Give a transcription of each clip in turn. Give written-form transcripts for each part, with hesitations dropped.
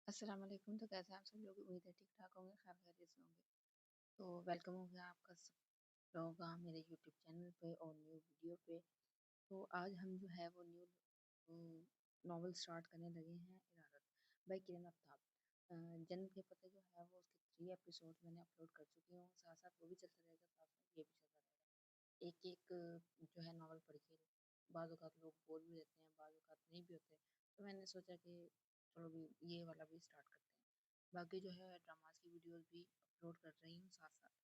السلام علیکم، تو کیسے ہیں آپ سب لوگ؟ امید ہے ٹھیک ٹھاک ہوں گے، خیر خیریت سے ہوں گے۔ تو ویلکم ہو گیا آپ کا سب لوگوں کا میرے یوٹیوب چینل پہ اور نیو ویڈیو پہ۔ تو آج ہم جو ہے وہ نیو ناول سٹارٹ کرنے لگے ہیں، ارادت بائی کرن آفتاب۔ جنت کے پتے جو ہے وہ اس کے 3 ایپیسوڈ میں نے اپلوڈ کر چکی ہوں، ساتھ ساتھ وہ بھی چلتا رہے گا، ساتھ ساتھ یہ بھی چلتا رہے گا۔ ایک ایک جو ہے ناول پڑھ کے بعض اوقات لوگ بول بھی دیتے ہیں، بعض اوقات نہیں بھی ہوتے، تو میں نے سوچا کہ چلو بھی یہ والا بھی اسٹارٹ کرتے ہیں۔ باقی جو ہے ڈراماز کی ویڈیوز بھی اپلوڈ کر رہی ہوں ساتھ ساتھ،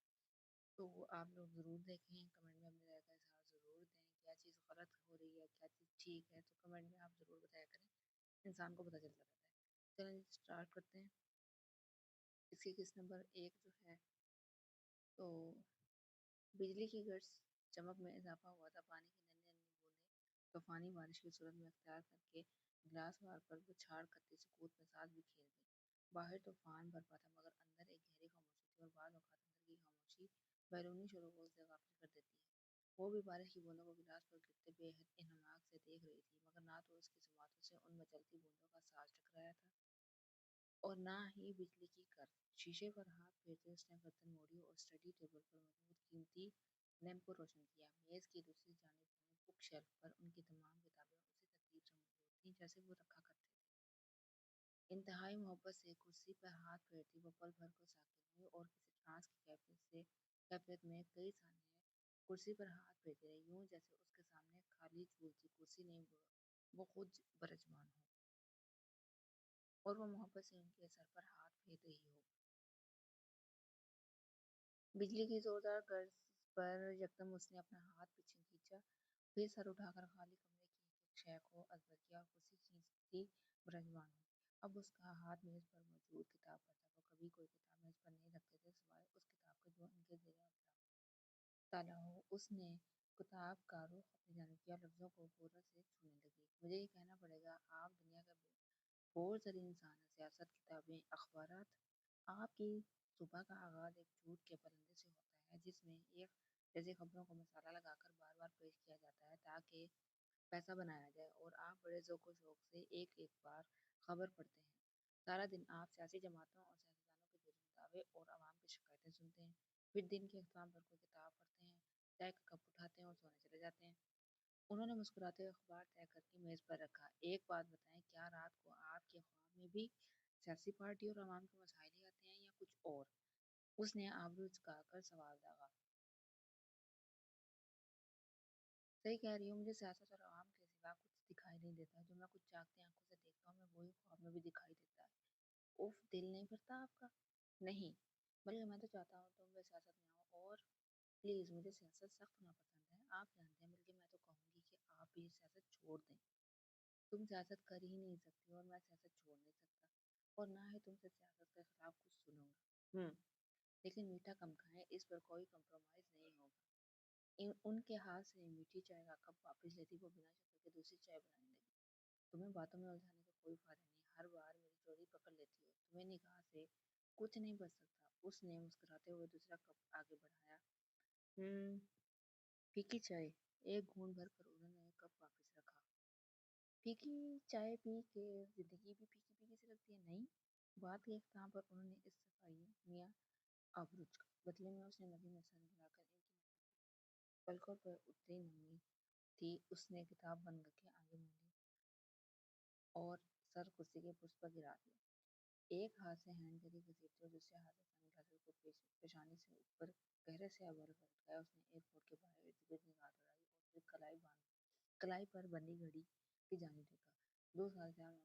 تو آپ لوگ ضرور دیکھیں، کمنٹ میں اپنے رائے کا اظہار ضرور دیں، کیا چیز غلط ہو رہی ہے کیا چیز ٹھیک ہے، تو کمنٹ میں آپ ضرور بتایا کریں، انسان کو پتہ چلتا رہتا ہے۔ چلیں اسٹارٹ کرتے ہیں۔ اس کی قسط نمبر 1 جو ہے، تو بجلی کی گرج چمک میں اضافہ ہوا تھا، پانی کی ننھی ننھی بوندیں طوفانی بارش کی صورت میں اختیار کر کے گلاس وار پر بچھاڑ کرتی سکوت میں ساتھ بھی کھیل گئی۔ باہر طوفان برپا تھا، مگر اندر ایک گہری خاموشی تھی، اور بعض اوقات اندر کی خاموشی بیرونی شلوغوں سے غافل کر دیتی ہے۔ وہ بھی بارش کی بوندوں کو گلاس پر گرتے بے حد انہماک سے دیکھ رہی تھی، مگر نہ تو اس کی سماعتوں سے ان مچلتی بوندوں کا ساز ٹکرایا تھا اور نہ ہی بجلی کی گرج۔ شیشے پر ہاتھ پھیرتے اس نے گردن موڑی اور اسٹڈی ٹیبل پر موجود قیمتی لیمپ کو روشن کیا۔ میز کی دوسری جانب میں بک شیلف پر ان کی تمام کتابیں اسی ترتیب سے موجود تھیں جیسے وہ رکھا کرتے تھے۔ انتہائی محبت سے کرسی پر ہاتھ پھیرتی وہ پل بھر کو ساکن ہوئی اور کسی ٹرانس کی کیفیت میں کئی ثانیے کرسی پر ہاتھ پھیرتی رہی، یوں جیسے اس کے سامنے خالی جھولتی کرسی نہیں، وہ خود برجمان ہو اور وہ محبت سے ان کے سر پر ہاتھ پھیر رہی ہو۔ بجلی کی زوردار گرج پر یکدم اس نے اپنا ہاتھ پیچھے کھینچا، پھر سر اٹھا کر خالی کمرے کی ایک ایک شے کو ازبر کیا اور کرسی کھینچتی برجمان ہو۔ اب اس کا ہاتھ میز پر موجود کتاب پر تھا۔ وہ کبھی کوئی کتاب میز پر نہیں رکھتے تھے سوائے اس کتاب کے جو ان کے زیر مطالعہ ہو۔ اس نے کتاب کا رخ اپنی جانب کیا، لفظوں کو غور سے چھونے لگی۔ مجھے یہ کہنا پڑے گا، آپ دنیا کا غور ترین انسان ہیں۔ سیاست، کتابیں، اخبارات۔ آپ کی صبح کا آغاز ایک جھوٹ کے پرندے سے ہوتا ہے، جس میں ایک جیسے خبروں کو مسالہ لگا کر بار بار پیش کیا جاتا ہے تاکہ پیسہ بنایا جائے، اور آپ بڑے ذوق و شوق سے ایک ایک بار خبر پڑھتے ہیں۔ سارا دن آپ سیاسی جماعتوں اور سیاستدانوں کے جھوٹے دعوے اور عوام کی شکایتیں سنتے ہیں، پھر دن کے اختتام پر کوئی کتاب پڑھتے ہیں، چائے کا کپ اٹھاتے ہیں اور سونے چلے جاتے ہیں۔ انہوں نے مسکراتے ہوئے اخبار طے کر کے میز پر رکھا۔ ایک بات بتائیں، کیا رات کو آپ کے خواب میں بھی سیاسی پارٹی اور عوام کے مسائل ہی آتے ہیں یا کچھ اور؟ اس نے آبرو چکا کر سوال داغا۔ صحیح کہہ رہی ہوں، مجھے سیاست اور عوام کے سوا کچھ دکھائی نہیں دیتا، جو میں کچھ جاگتی آنکھوں سے دیکھتا ہوں میں وہی خواب میں بھی دکھائی دیتا ہے۔ اوف، دل نہیں بھرتا آپ کا؟ نہیں، بلکہ میں تو چاہتا ہوں تم بھی سیاست میں آؤ، اور پلیز، مجھے سیاست سخت ناپسند ہے، آپ جانتے ہیں، بلکہ میں تو کہوں گی کہ آپ بھی سیاست چھوڑ دیں۔ تم سیاست کر ہی نہیں سکتی اور میں سیاست چھوڑ نہیں سکتا، اور نہ ہی تم سے سیاست کے خلاف کچھ سنوں گا۔ لیکن میٹھا کم کھائیں، اس پر کوئی کمپرومائز نہیں ہوگا۔ ان کے ہاتھ سے میٹھی چائے کا کپ واپس لیتی وہ بنا شکر کے دوسری چائے بنانے لگی۔ تمہیں باتوں میں الجھانے کا کوئی فائدہ نہیں، ہر بار میری چوری پکڑ لیتی ہو، تمہیں نگاہ سے کچھ نہیں بچ سکتا۔ اس نے مسکراتے ہوئے دوسرا کپ آگے بڑھایا۔ پھیکی چائے۔ ایک گھونٹ بھر کر انہوں نے کپ واپس رکھا۔ پھیکی چائے پی کے زندگی بھی پھیکی پھیکی سے لگتی ہے، نہیں؟ بات کے اختتام پر انہوں نے استفائی میاں آبروچ کا بدلے میں اس نے نبی میں سر ملا کر ان کی پلکوں پر اتری نمی تھی۔ اس نے کتاب بند کر کے آگے مونڈی اور سر کرسی کے پشت پر گرا دیا۔ ایک ہاتھ سے ہینڈ بیگ گھسیٹتے اور دوسرے ہاتھ سے سن گلاسز کو پیشانی سے اوپر گہرے سے ابر پر لٹکایا، اس نے ایئرپورٹ کے باہر ارد گرد نگاہ دوڑائی اور پھر کلائی پر بندھی گھڑی کی جانب دیکھا۔ 2 سال سے بعد وہ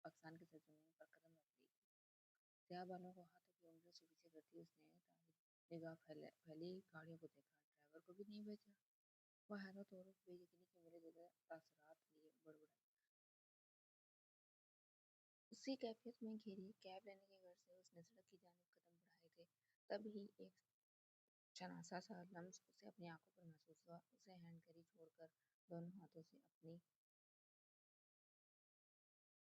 پاکستان کی سرزمین پر قدم رکھ رہی تھی۔ سیاہ بالوں کو ہاتھوں کی انگلیوں سے پیچھے کرتی اس نے طالب نگاہ پھیلی گاڑیوں کو دیکھا۔ ڈرائیور کو بھی نہیں بھیجا؟ وہ حیرت اور بے یقینی کے میلے جیسے تاثرات لیے بڑبڑائی۔ اسی کیفیت میں گھیری کیب لینے کے گھر سے اس نے سڑک کی جانب قدم بڑھائے تھے، تب ہی ایک شناسا سا لمس اسے اپنی آنکھوں پر محسوس ہوا۔ اسے ہینڈ گیری چھوڑ کر دونوں ہاتھوں سے اپنی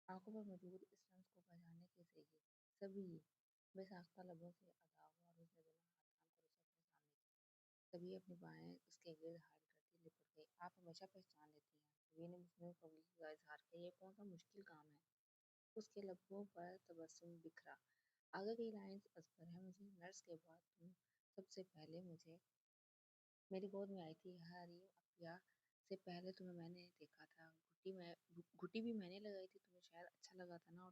آنکھوں پر موجود اس لمس کو پہچاننے کے ذریعے سبھی بے ساختہ لبوں سے ادا ہوا، اور اس نے دونوں ہاتھ تھام کر اسے اپنے سامنے کیا۔ کبھی اپنی بائیں اس کے گرد حائل کرتی لپٹ گئی۔ آپ ہمیشہ پہچان لیتی ہیں، کبھی نے مصنوعی قبول کا اظہار کیا، یہ کون سا مشکل کام ہے؟ اس کے لبوں پر تبسم بکھرا۔ آگے کی لائنز ازبر ہے مجھے: نرس کے بعد تم سب سے پہلے مجھے میری گود میں آئی تھی حریم عفیہ سے پہلے تمہیں میں نے دیکھا تھا، گھٹی بھی میں نے لگائی تھی، تمہیں شاید اچھا لگا تھا نا،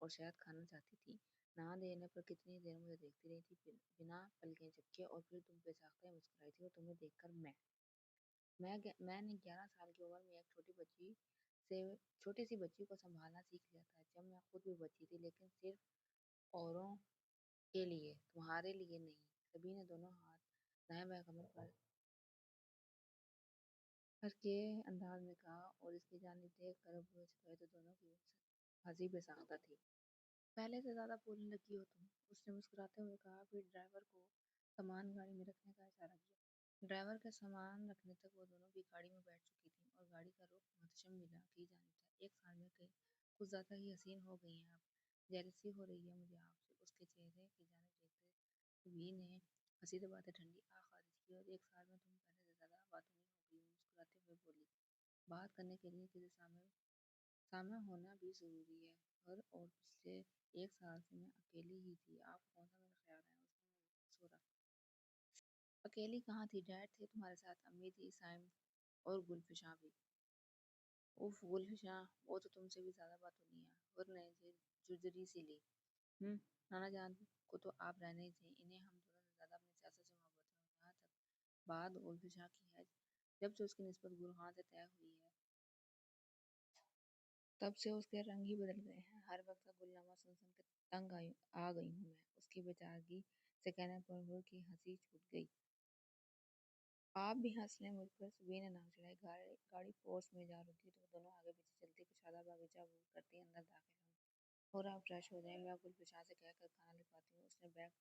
اور شاید کھانا چاہتی تھی۔ نہ دینے پر کتنی دیر مجھے دیکھتی رہی تھی بنا پلکیں جھپکے، اور پھر تم پہ جھانکتے ہوئے مسکرائی تھی، اور تمہیں دیکھ کر میں نے 11 سال کی عمر میں ایک چھوٹی سی بچی کو سنبھالنا سیکھ لیا تھا، جب میں خود بھی بچی تھی، لیکن صرف اوروں کے لیے، تمہارے لیے نہیں۔ سبھی نے دونوں ہاتھ دائیں بائیں کمر پر ہر کے انداز میں کہا، اور اس کی جانب دیکھ کر ابو چھپائے تو دونوں کی ہنسی بے ساختہ تھی۔ پہلے سے زیادہ پھولنے لگی ہو تم، اس نے مسکراتے ہوئے کہا، پھر ڈرائیور کو سامان گاڑی میں رکھنے کا اشارہ کیا۔ ڈرائیور کا سامان رکھنے تک وہ دونوں بھی گاڑی میں بیٹھ چکی تھیں، اور گاڑی کا رخ محتشم ولا کی جانب تھا۔ 1 سال میں کچھ زیادہ ہی حسین ہو گئی ہیں آپ، جیلسی ہو رہی ہے مجھے آپ سے، اس کے چہرے کی جانب دیکھتے سبھی نے ہنسی دباتے ٹھنڈی آہ خارج کی، اور 1 سال میں تم پہلے سے زیادہ باتونی ہو گئی ہو۔ مسکراتے ہوئے بولی، بات کرنے کے لیے کسی سامع ہونا بھی ضروری ہے، اور پچھلے 1 سال سے میں اکیلی ہی تھی، آپ کو کون سا میرا خیال ہے؟ اس نے سورا۔ اکیلی کہاں تھی، ڈیڈ تھے تمہارے ساتھ، امی تھی، سائم اور گلفشاں بھی۔ اف گلفشاں، وہ تو تم سے بھی زیادہ باتونی ہے، اور نے جرجری سی لی۔ نانا جان کو تو آپ رہنے ہی تھے، انہیں ہم دونوں سے زیادہ اپنی سیاست سے محبت ہے، اور جہاں تک بات گلفشاں کی ہے، جب سے اس کی نسبت گل خان سے طے ہوئی ہے تب سے اس کے رنگ ہی بدل گئے ہیں۔ ہر وقت کا گلنامہ سن سن کے تنگ آ گئی ہوں میں۔ اس کی بیچارگی سے کہنے پر ہر کی ہنسی چھوٹ گئی۔ آپ بھی ہنس لیں مجھ پر، سبھی نے ناک چڑھائی۔ گاڑی پورس میں جا رکی تو دونوں آگے پیچھے چلتی کشادہ باغیچہ عبور کرتی اندر داخل ہوئیں۔ اور آپ فریش ہو جائیں، میں گلفشاں سے کہہ کر کھانا لکھواتی ہوں، اس نے بیگ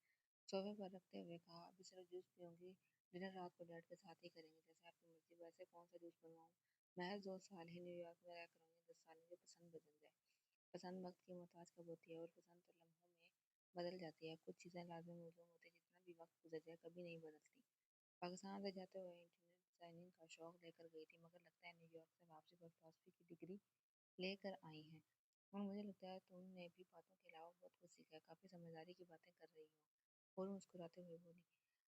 صوفے پر رکھتے ہوئے کہا۔ ابھی صرف جوس پیوں گی، ڈنر رات کو ڈیڈ کے ساتھ ہی کریں گے، جیسے آپ کی مرضی۔ ویسے کون سا جوس بنواؤں؟ محض 2 سال ہی نیو یارک میں رہ کر ہوئیں، 10 سال میں جو پسند بدل جائے۔ پسند وقت کی محتاج کب ہوتی ہے، اور پسند تو لمحوں میں بدل جاتی ہے۔ کچھ چیزیں لازمی معلوم ہوتی ہیں، جتنا بھی وقت گزر جائے کبھی نہیں بدلتی۔ پاکستان سے جاتے ہوئے انٹیریئر ڈیزائننگ کا شوق لے کر گئی تھی، مگر لگتا ہے نیو یارک سے واپسی پر فلاسفی کی ڈگری لے کر آئی ہیں، اور مجھے لگتا ہے تم نے بھی باتوں کے علاوہ بہت کچھ سیکھا ہے، کافی سمجھداری کی باتیں کر رہی ہو۔ اور مسکراتے ہوئے بولی،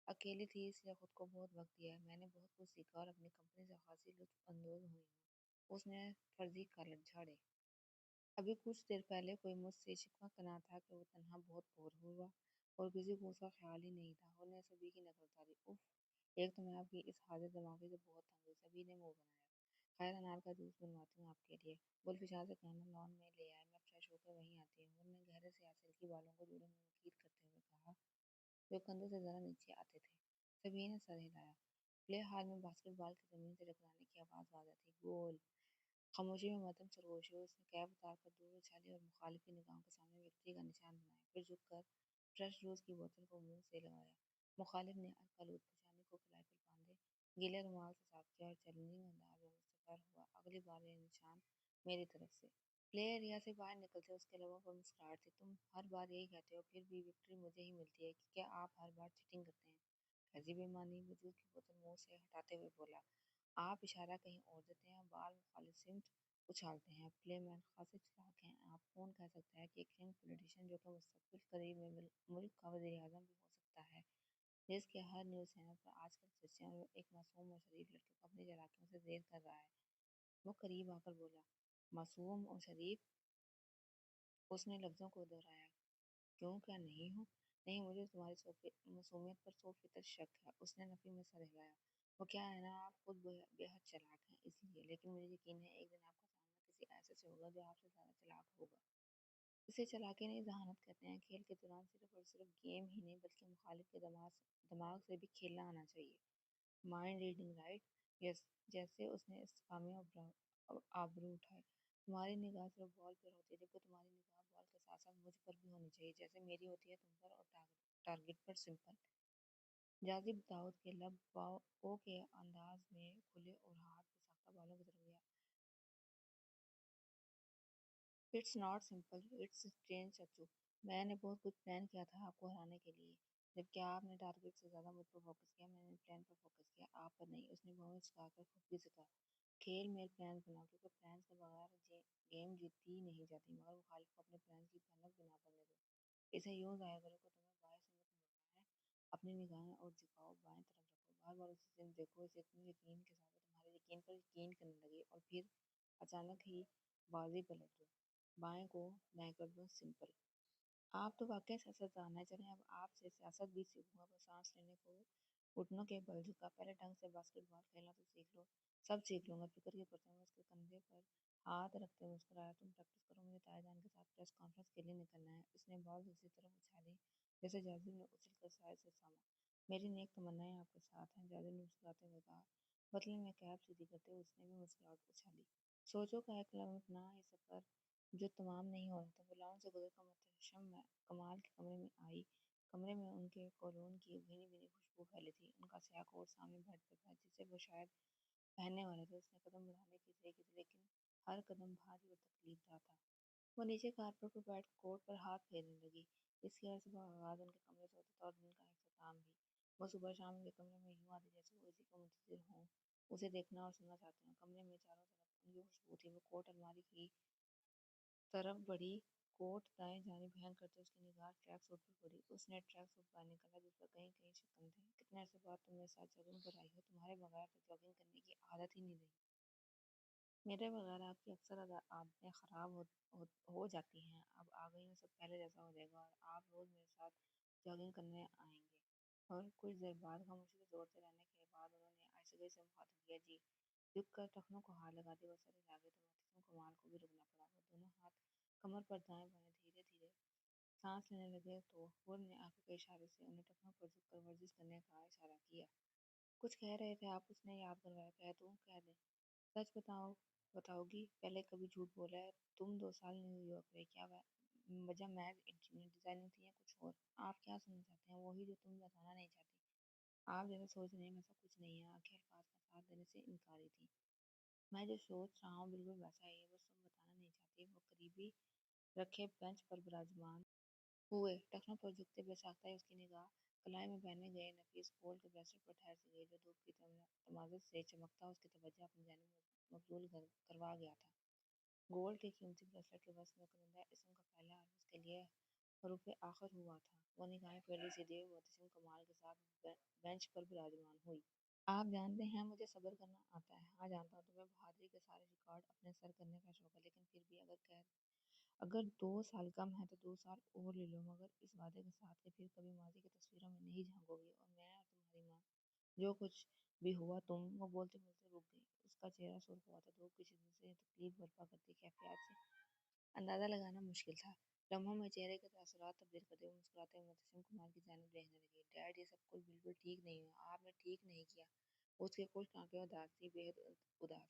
اکیلی تھی اس لیے خود کو بہت وقت دیا ہے، میں نے بہت کچھ سیکھا، اور اپنی کمپنی سے خاصی لطف اندوز ہوئی ہوں۔ اس نے فرضی کالر جھاڑے۔ ابھی کچھ دیر پہلے کوئی مجھ سے شکوہ کرنا تھا کہ وہ تنہا بہت بور ہوا، اور کسی کو اس کا خیال ہی نہیں تھا۔ اور نے سبھی کی نقل اتاری۔ اف، ایک تو میں آپ کی اس حاضر دماغی سے بہت تنگ ہوئی، سبھی نے منہ بنایا۔ خیر، انار کا جوس بنواتی ہوں آپ کے لیے، گلفشاں سے کہنا، لان میں لے آئے، میں فریش ہو کے وہیں آتی ہوں۔ اور نے گہرے سیاہ سلکی بالوں کو جوڑے میں مکید کرتے ہوئے کہا، جو کندھوں سے ذرا نیچے آتے تھے۔ سبھی نے سر ہلایا۔ پلے ہال میں باسکٹ بال کی زمین سے ٹکرانے کی آواز واضح تھی۔ گول خاموشی میں مدھم سرگوشی ہوئی، اس نے کیپ اتار کر دور اچھالی اور مخالف کی نگاہوں کے سامنے وکٹری کا نشان بنایا، پھر جھک کر فریش جوس کی بوتل کو منہ سے لگایا۔ مخالف نے الکالود پیشانی کو کلائی پر باندھے گیلے رومال سے صاف کیا، اور چیلنجنگ انداز میں مستقر ہوا، اگلی بار یہ نشان میری طرف سے۔ پلے ایریا سے باہر نکلتے اس کے لبوں پر مسکراہٹ تھی۔ تم ہر بار یہی کہتے ہو، پھر بھی وکٹری مجھے ہی ملتی ہے، کیا آپ ہر بار چیٹنگ کرتے ہیں؟ کیسی بے ایمانی! وہ جوس کی بوتل منہ سے ہٹاتے ہوئے بولا۔ آپ اشارہ کہیں اور دیتے ہیں، بال مخالف سمت اچھالتے ہیں۔ پلے مین خاصے چلاک ہیں آپ، کون کہہ سکتا ہے کہ ایک ینگ پولیٹیشین جو کہ مستقبل قریب میں ملک کا وزیر اعظم بھی ہو سکتا ہے، جس کے ہر نیوز چینل پر آج کل چرچے ہیں، اور ایک معصوم اور شریف لڑکے کو اپنی چالاکیوں سے زیر کر رہا ہے۔ وہ قریب آ کر بولا۔ معصوم اور شریف؟ اس نے لفظوں کو دہرایا۔ کیوں، کیا نہیں ہوں؟ نہیں، مجھے تمہاری معصومیت پر 100% شک ہے، اس نے نفی میں سر ہلایا۔ وہ کیا ہے نا، آپ خود بے حد چالاک ہیں، اس لیے، لیکن مجھے یقین ہے ایک دن آپ کا سامنا کسی ایسے سے ہوگا جو آپ سے زیادہ چالاک ہوگا۔ اسے چالاکی نہیں، ذہانت کہتے ہیں۔ کھیل کے دوران صرف اور صرف گیم ہی نہیں بلکہ مخالف کے دماغ سے بھی کھیلنا آنا چاہیے۔ Mind reading, right? یس۔ جیسے اس نے استفہامی آبرو اٹھائے۔ تمہاری نگاہ صرف بال پر ہوتی ہے، جبکہ تمہاری نگاہ بال کے ساتھ ساتھ مجھ پر بھی ہونی چاہیے، جیسے میری ہوتی ہے تم پر، اور ٹارگٹ پر۔ سمپل۔ جاذب داؤد کے لب او کے انداز میں کھلے اور ہاتھ بے ساختہ بالوں کی طرف گیا۔ It's not simple, it's strange چچو۔ میں نے بہت کچھ پلان کیا تھا آپ کو ہرانے کے لیے، جبکہ آپ نے ٹارگٹ سے زیادہ مجھ پر فوکس کیا۔ میں نے پلان پر فوکس کیا، آپ پر نہیں، اس نے بھویں چکا کر خفگی سے کہا۔ کھیل میں پلانس بناؤ، کیونکہ پلانس کے بغیر گیم جیتی نہیں جاتی، مگر مخالف کو اپنے پلانس کی بھنک بنا کرنے دو۔ اسے یوں ظاہر کرو کہ تمہیں بائیں سمت مڑنا ہے، اپنی نگاہیں اور جھکاؤ بائیں طرف رکھو، بار بار اسے صرف دیکھو، اسے اتنے یقین کے ساتھ تمہارے یقین پر یقین کرنے لگے اور پھر اچانک ہی بازی پلٹ دو، بائیں کو دائیں کر دو، سمپل۔ آپ تو واقعی سیاستدان ہیں، چلیں اب آپ سے سیاست بھی سیکھوں گا، بس سانس لینے کو گھٹنوں کے بل جھکا، پہلے ڈھنگ سے باسکٹ بال کھیلنا تو سیکھ لو، سب سیکھ لوں گا، فکر کے کرتے ہوئے اس کے کندھے پر ہاتھ رکھتے ہوئے مسکرایا۔ تم پریکٹس کرو، مجھے تائی جان کے ساتھ پریس کانفرنس کے لیے نکلنا ہے۔ اس نے بال دوسری طرف اچھالی جیسے جاذب نے اچھل کر شاید سے ساما۔ میری نیک تمنائیں آپ کے ساتھ ہیں، جاذب نے مسکراتے ہوئے کہا۔ بدلے میں کیپ سیدھی کرتے ہوئے اس نے بھی مسکراہٹ اچھالی۔ سوچو کا ایک لمحہ یہ سفر جو تمام نہیں ہو رہا تھا، وہ لاؤنج سے گزر کر محتشم کمال کے کمرے میں آئی۔ کمرے میں ان کے کولون کی بھینی بھینی خوشبو پھیلی تھی، ان کا سیاہ کوٹ سامنے بیڈ پہ تھا جسے وہ شاید پہننے والے تھے۔ اس نے قدم بڑھانے کی صحیح کی تھی، لیکن ہر قدم بھاری اور تکلیف دہ تھا۔ وہ نیچے کارپیٹ پر بیٹھ کر کوٹ پر ہاتھ پھیرنے لگی۔ اس کی ہر صبح آغاز ان کے کمرے سے ہوتا تھا اور دن کا اختتام بھی۔ وہ صبح شام ان کے کمرے میں یوں آتی جیسے وہ اسی کا منتظر ہوں، اسے دیکھنا اور سننا چاہتے ہوں۔ کمرے میں چاروں طرف ان کی خوشبو تھی۔ وہ کوٹ الماری کی طرف بڑھی، کوٹ دائیں جانب ہینگ کرتے اس کی نگاہ ٹریک سوٹ پر پڑی۔ اس نے ٹریک سوٹ باہر نکالا جس پر کہیں کہیں شکن تھے۔ کتنے عرصے بعد تم میرے ساتھ جاگنگ پر آئی ہو، تمہارے بغیر تو جاگنگ کرنے کی عادت ہی نہیں رہی۔ میرے بغیر آپ کی اکثر عادتیں خراب ہو جاتی ہیں، اب آ گئی ہوں، سب پہلے جیسا ہو جائے گا اور آپ روز میرے ساتھ جاگنگ کرنے آئیں گے۔ اور کچھ دیر بعد خاموشی سے دوڑتے رہنے کے بعد انہوں نے آہستگی سے مخاطب کیا، جی۔ جھک کر ٹخنوں کو ہاتھ لگاتے وہ سر ہلا گئے تو محتشم کمال کو بھی رکنا پڑا۔ وہ دونوں ہاتھ کمر پر دائیں بائیں دھیرے دھیرے سانس لینے لگے تو حور نے آنکھوں کے اشارے سے انہیں ٹخنوں پر جھک کر ورزش کرنے کا اشارہ کیا۔ کچھ کہہ رہے تھے آپ، اس نے یاد کروایا۔ کہہ دوں، کہہ دیں۔ سچ بتاؤ گی؟ پہلے کبھی جھوٹ بولا ہے؟ تم 2 سال نیو یارک رہے، کیا وجہ محض انٹیریئر ڈیزائننگ تھی یا کچھ اور؟ آپ کیا سننا چاہتے ہیں؟ وہی جو تم بتانا نہیں چاہتی۔ آپ جیسا سوچ رہے ہیں ویسا کچھ نہیں ہے۔ آنکھیں الفاظ کا ساتھ دینے سے انکاری تھی۔ میں جو سوچ رہا ہوں بالکل ویسا ہی ہے، بس تم بتانا نہیں چاہتی۔ وہ قریبی رکھے بینچ پر براجمان ہوئے، ٹخنوں پر جھکتے بے ساختہ ہی اس کی نگاہ کلائی میں پہنے گئے نفیس گولڈ کے بریسلیٹ پر ٹھہر سی گئی جو دھوپ کی تمازت سے چمکتا اس کی توجہ اپنی جانب مبذول کروا گیا تھا۔ گولڈ کے قیمتی بریسلیٹ کے وسط میں کنندہ اسم کا پہلا حرف اس کے لیے حروف آخر ہوا تھا۔ وہ نگاہیں پھیری سیدھی محتشم کمال کے ساتھ بینچ پر براجمان ہوئی۔ آپ جانتے ہیں مجھے صبر کرنا آتا ہے۔ ہاں جانتا ہوں، تمہیں بہادری کے سارے ریکارڈ اپنے سر کرنے کا شوق ہے، لیکن پھر بھی اگر 2 سال کم ہے تو 2 سال اور لے لو، مگر اس وعدے کے ساتھ کہ پھر کبھی ماضی کی تصویروں میں نہیں جھانکو گی۔ اور میں اور تمہاری ماں، جو کچھ بھی ہوا وہ بولتے بولتے رک گئی۔ اس کا چہرہ سرخ ہوا تھا، دھوپ کی شدت سے تکلیف برپا کرتی کیفیات سے اندازہ لگانا مشکل تھا۔ لمحوں میں چہرے کے تاثرات تبدیل کرتے ہوئے مسکراتے ہوئے محتشم کمال کی جانب دیکھنے لگی۔ ڈیڈ، یہ سب کچھ بالکل ٹھیک نہیں ہوا، آپ نے ٹھیک نہیں کیا۔ اس کی خشک آنکھیں اداس تھیں، بے حد اداس۔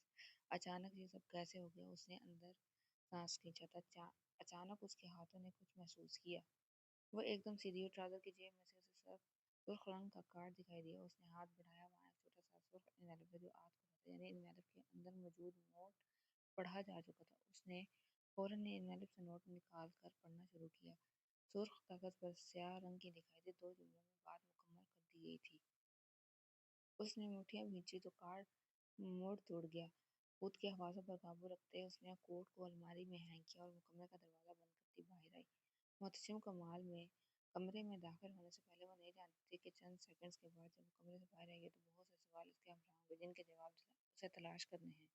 اچانک یہ سب کیسے ہو گیا؟ اس نے اندر سانس کھینچا تھا۔ اچانک اس کے ہاتھوں نے کچھ محسوس کیا۔ وہ ایک دم سیدھی ہوئی، ٹراؤزر کی جیب میں سے اسے سرخ رنگ کا کارڈ دکھائی دیا۔ اس نے ہاتھ بڑھایا، وہاں ایک چھوٹا سا سرخ انویلپ تھا جو آج کھلا تھا، یعنی انویلپ کے اندر موجود نوٹ پڑھا جا چکا تھا۔ اس نے فوراً انویلپ سے نوٹ نکال کر پڑھنا شروع کیا۔ سرخ کاغذ پر سیاہ رنگ کی دکھائی دی 2 جملوں میں بات مکمل کر دی گئی تھی۔ اس نے مٹھیاں بھینچی تو کارڈ موڑ توڑ گیا۔ خود کے حواسوں پر قابو رکھتے اس نے کوٹ کو الماری میں ہینگ کیا اور مکمل کا دروازہ بند کرتی باہر آئی۔ محتشم کمال میں کمرے میں داخل ہونے سے پہلے وہ نہیں جانتی تھی کہ چند سیکنڈز کے بعد جب وہ کمرے سے باہر آئے گی تو بہت سے سوال اس کے ہمراہ ہوں گے جن کے جواب اسے تلاش کرنے ہیں۔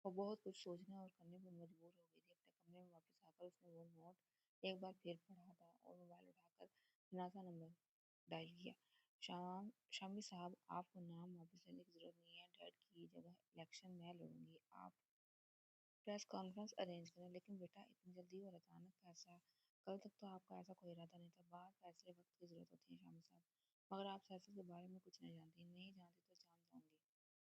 وہ بہت کچھ سوچنے اور کرنے پر مجبور ہو گئی تھی۔ اپنے کمرے میں واپس آ کر اس نے وہ نوٹ ایک بار پھر پڑھا تھا اور موبائل اٹھا کر ناسا نمبر ڈائل کیا۔ شامی صاحب، آپ کو نام واپس لینے کی ضرورت نہیں ہے، ڈیڈ کی جگہ الیکشن میں لڑوں گی۔ آپ پریس کانفرنس ارینج کریں۔ لیکن بیٹا، اتنی جلدی اور اچانک کیسا؟ کل تک تو آپ کا ایسا کوئی ارادہ نہیں تھا۔ بعض فیصلے وقت کی ضرورت ہوتی ہے شامی صاحب، مگر آپ سیاست کے بارے میں کچھ نہیں جانتی۔ نہیں جانتی تو جان جاؤں گی۔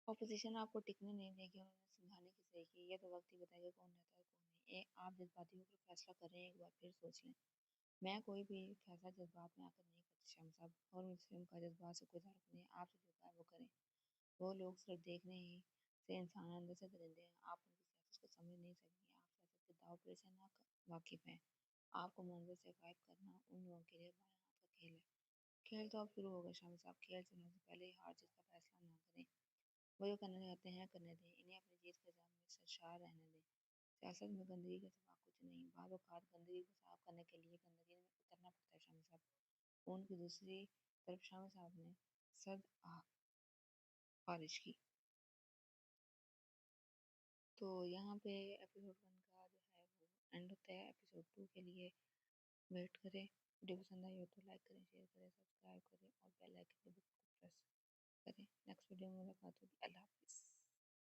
اپوزیشن آپ کو ٹکنے نہیں دے گی اور انہیں سمجھانے کی صحیح کی، یہ تو وقت ہی بتائے گا کون رہتا ہے اور کون نہیں۔ آپ جذباتی ہو کر فیصلہ کر رہے ہیں، ایک بار پھر سوچ لیں۔ میں کوئی بھی فیصلہ جذبات میں آ کر نہیں کرتی شامی صاحب، اور مسلم کا جذبات سے کوئی تعلق نہیں ہے۔ آپ سے جو کہا ہے وہ کریں۔ وہ لوگ صرف دیکھنے ہی سے انسان اندر سے درندے ہیں، آپ ان کی سیاست کو سمجھ نہیں سکیں گے۔ آپ سیاست کے داؤ پیچ سے نا واقف ہیں۔ آپ کو منظر سے غائب کرنا ان لوگوں کے لیے بائیں ہاتھ کا کھیل ہے۔ کھیل تو اب شروع ہو گیا شامی صاحب، کھیل چلنے سے پہلے ہی ہار جیت کا فیصلہ نہ کریں۔ وہ جو کرنا چاہتے ہیں کرنے دیں، انہیں اپنی تمیز فضا میں سرشار رہنے دیں۔ سیاست میں گندگی کے سوا کچھ نہیں۔ بعض اوقات گندگی کو صاف کرنے کے لیے گندگی میں اترنا پڑتا ہے شامی صاحب۔ فون کی دوسری طرف شامی صاحب نے سرد خارج کی۔ تو یہاں پہ ایپیسوڈ 1 کا جو ہے وہ اینڈ ہوتا ہے۔ ایپیسوڈ 2 کے لیے ویٹ کریں۔ ویڈیو پسند آئی ہو تو لائک کریں، شیئر کریں، سبسکرائب کریں اور بیل آئکن کو پریس کریں۔ نیکسٹ ویڈیو میں ملاقات ہوگی۔ اللہ حافظ۔